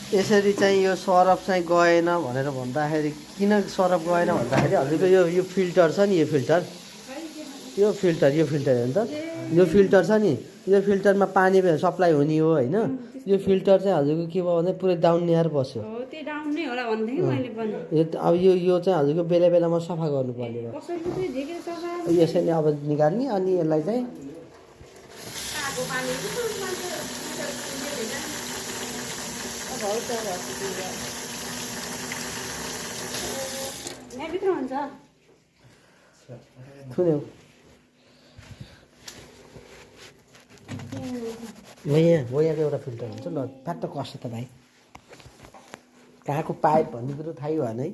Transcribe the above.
यसरी चाहिँ यो सरफ चाहिँ गएन भनेर भन्दाखेरि किन सरफ गएन भन्दाखेरि हजुरको यो फिल्टर छ नि यो फिल्टर हो नि त यो फिल्टर छ नि यो फिल्टरमा पानी सप्लाई हुने हो होइन यो फिल्टर चाहिँ हजुरको के भयो भने पुरै डाउन ल्याएर बस्यो अब यो चाहिँ हजुरको बेला बेलामा सफा गर्नुपर्ने भयो यसैले अब निकाल्ने अनि यसलाई चाहिँ थुन्यौ वयाँको एउटा फिल्टर हुन्छ ल प्याट्ट कस्तो त भाइ कहाँको पाइप भन्ने कुरो थाहै भएन है।